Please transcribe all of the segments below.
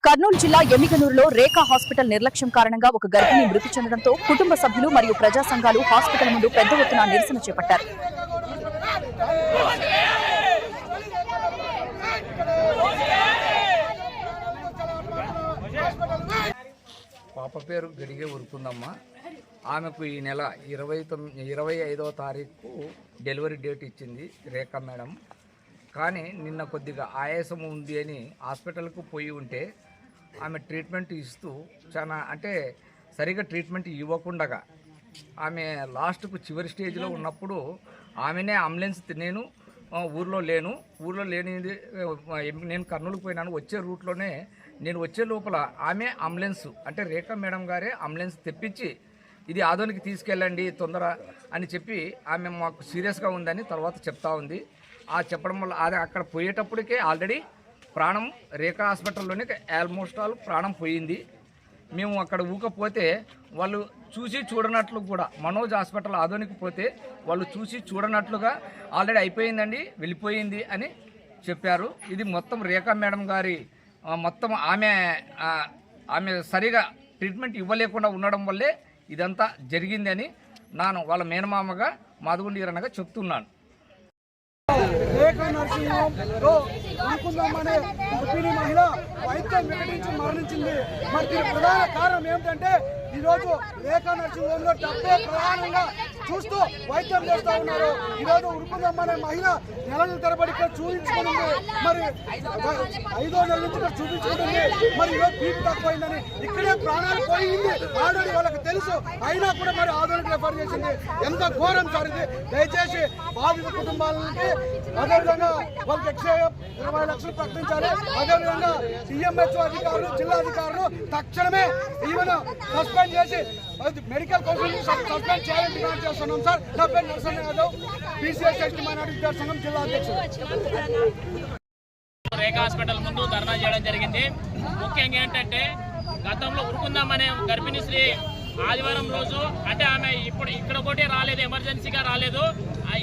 కర్నూలు జిల్లా ఎమ్మిగనూరులో రేఖా హాస్పిటల్ నిర్లక్ష్యం కారణంగా ఒక గర్భిణి మృతి చెందడంతో కుటుంబ సభ్యులు మరియు ప్రజా సంఘాలు హాస్పిటల్ ముందు పెద్ద ఎత్తున నిరసన చేపట్టారు. పాప పేరు గడిగే ఉరుకుందమ్మ. ఆమెకు ఈ నెల 25వ తారీఖు డెలివరీ డేట్ ఇచ్చింది రేఖా మేడం. కానీ నిన్న కొద్దిగా ఆయాసం ఉంది అని హాస్పిటల్కు పోయి ఉంటే ఆమె ట్రీట్మెంట్ ఇస్తూ సరిగా ట్రీట్మెంట్ ఇవ్వకుండా ఆమె లాస్ట్కు చివరి స్టేజ్లో ఉన్నప్పుడు ఆమెనే అంబులెన్స్ నేను ఊర్లో లేని నేను కర్నూలుకు పోయినాను. వచ్చే రూట్లోనే నేను వచ్చే లోపల ఆమె అంబులెన్స్ రేఖా మేడం గారే అంబులెన్స్ తెప్పించి ఇది ఆదోనికి తీసుకెళ్ళండి తొందర అని చెప్పి ఆమె మాకు సీరియస్గా ఉందని తర్వాత చెప్తా ఉంది. ఆ చెప్పడం వల్ల అది అక్కడ పోయేటప్పటికే ఆల్రెడీ ప్రాణం రేఖా హాస్పిటల్లోనే ఆల్మోస్ట్ ఆల్ ప్రాణం పోయింది. మేము అక్కడ ఊకపోతే వాళ్ళు చూసి చూడనట్లు కూడా మనోజ్ హాస్పిటల్ ఆదోనికి పోతే వాళ్ళు చూసి చూడనట్లుగా ఆల్రెడీ అయిపోయిందండి, వెళ్ళిపోయింది అని చెప్పారు. ఇది మొత్తం రేఖా మేడం గారి మొత్తం ఆమె సరిగా ట్రీట్మెంట్ ఇవ్వలేకుండా ఉండడం వల్లే ఇదంతా జరిగింది అని నేను వాళ్ళ మేనమామగా మాధగుండీరనగా చెప్తున్నాను. రేఖా నర్సింగ్ హోమ్లో అనుకుందామనే గర్భిణీ మహిళ వైద్యం వికటించి మరణించింది. మరి దీని ప్రధాన కారణం ఏమిటంటే ఈరోజు రేఖా నర్సింగ్ హోమ్లో డబ్బే ప్రధానంగా చూస్తూ వైద్యం చేస్తూ ఉన్నారు. ఈరోజు ఉరుకుందమ్మనే మహిళ నెలల తరబడి ఇక్కడ చూపించుకుంది. మరి 5వ నెల నుంచి ఇక్కడ చూపించుకుంటుంది. మరి ఈరోజు బీపీ తక్కువైందని ఇక్కడే ప్రాణాలు పోయింది ఆల్రెడీ వాళ్ళకి తెలుసు. అయినా కూడా మరి ఆదోనికి రెఫర్ చేసింది. ఎంత ఘోరం సార్ ఇది. దయచేసి బాధిత కుటుంబాలకి అదేవిధంగా వాళ్ళకి ఎక్స్గ్రేషియా 20 లక్షలు ప్రకటించాలి. అదేవిధంగా డిఎంహెచ్ఓ అధికారులు, జిల్లా అధికారులు తక్షణమే ఈవెన్ సస్పెండ్ చేసి మెడికల్ కౌన్సిల్ సస్పెండ్ చేయాలని డిమాండ్ చేస్తున్నాం సార్. నా పేరు Narasimha Yadav, PCS ST minority విద్యార్థి సంఘం జిల్లా అధ్యక్షుడు. రేఖా హాస్పిటల్ ముందు ధర్నా చేయడం జరిగింది. ముఖ్యంగా ఏంటంటే గతంలో ఉరుకుందామనే గర్భిణీ స్త్రీ ఆదివారం రోజు ఆమె ఇక్కడ ఒకటే రాలేదు, ఎమర్జెన్సీగా రాలేదు.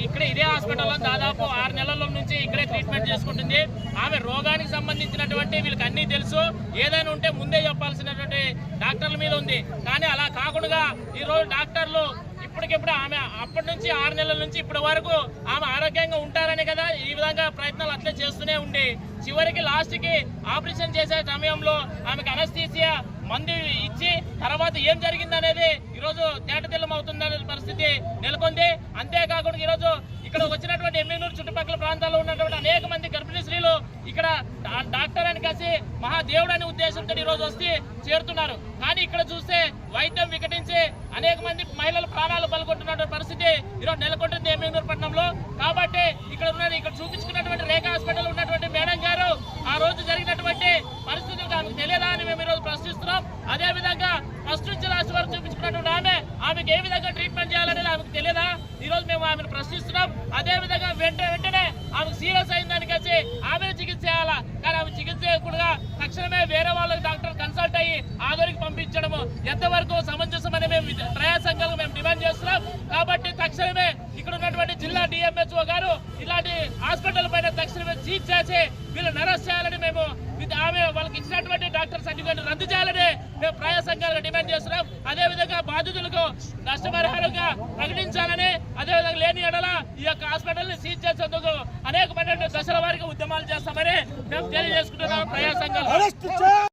ఇక్కడ ఇదే హాస్పిటల్లో దాదాపు 6 నెలల నుంచి ఇక్కడే ట్రీట్మెంట్ చేసుకుంటుంది. ఆమె రోగానికి సంబంధించినటువంటి వీళ్ళకి అన్నీ తెలుసు. ఏదైనా ఉంటే ముందే చెప్పాల్సినటువంటి డాక్టర్ల మీద ఉంది. కానీ అలా కాకుండా ఈరోజు డాక్టర్లు ఇప్పటికిప్పుడు ఆమె అప్పటి నుంచి 6 నెలల నుంచి ఇప్పటి వరకు ఆమె ఆరోగ్యంగా ఉంటారని కదా ఈ విధంగా ప్రయత్నాలు అట్లే చేస్తూనే ఉండి చివరికి లాస్ట్కి ఆపరేషన్ చేసే సమయంలో ఆమెకు అనస్థీసియా మందు ఇచ్చి తర్వాత ఏం జరిగిందనేది ఈరోజు తేటతెల్లం అవుతుందనే పరిస్థితి నెలకొంది. అంతేకాకుండా ఈరోజు ఇక్కడ వచ్చినటువంటి ఎమ్మిగనూరు చుట్టుపక్కల ప్రాంతాల్లో ఉన్నటువంటి అనేక మంది గర్భిణీ స్త్రీలు ఇక్కడ డాక్టర్ అని కలిసి మహాదేవుడు అనే ఉద్దేశంతో ఈరోజు వస్తే చేరుతున్నారు. కానీ ఇక్కడ చూస్తే వైద్యం వికటించి అనేక మంది మహిళలు ప్రాణాలు పలుకొంటున్న పరిస్థితి ఈరోజు నెలకొంటుంది ఎమ్మిగనూరు పట్టణంలో. కాబట్టి ఇక్కడ చూపించుకున్నటువంటి రేఖా హాస్పిటల్ ఉన్నటువంటి మేడం గారు ఆ రోజు జరిగినటువంటి పరిస్థితులు ఆమెకు తెలియదా అని మేము ఈరోజు ప్రశ్నిస్తున్నాం. అదేవిధంగా ఫస్ట్ నుంచి లాస్ట్ వరకు చూపించుకున్నటువంటి ఆమెకు ఏ విధంగా ట్రీట్మెంట్ చేయాలనేది ఆమెకు తెలియదా ఈ రోజు మేము ఆమెను ప్రశ్నిస్తున్నాం. అదేవిధంగా వెంటనే ఆమెకు సీరియస్ అయిందని కలిసి ఆమెను చికిత్స చేయాలా. కానీ ఆమె చికిత్స చేయకుండా తక్షణమే వేరే వాళ్ళకి డాక్టర్ కన్సల్ట్ అయ్యి ఆదోనికి పంపించడము ఎంతవరకు సమంజసమని మేము ప్రజా సంఘాలకు మేము డిమాండ్ చేస్తున్నాం. కాబట్టి తక్షణమే ఇక్కడ ఉన్నటువంటి జిల్లా డిఎంహెచ్ఓ గారు ఇలాంటి హాస్పిటల్ పైన తక్షణమే సీజ్ చేసి వీళ్ళని అరెస్ట్ చేయాలని మేము ఆమె వాళ్ళకి ఇచ్చినటువంటి డాక్టర్ సర్టిఫికేట్ రద్దు చేయాలని మేము ప్రజా సంఘాలుగా డిమాండ్ చేస్తున్నాం. అదేవిధంగా బాధితులకు నష్టపరిహారంగా ప్రకటించాలని, అదేవిధంగా లేని ఎడల ఈ యొక్క హాస్పిటల్ని సీజ్ చేసేందుకు అనేకమైనటువంటి దశల వారీగా ఉద్యమాలు చేస్తామని మేము తెలియజేసుకుంటున్నాం ప్రజా సంఘాలు.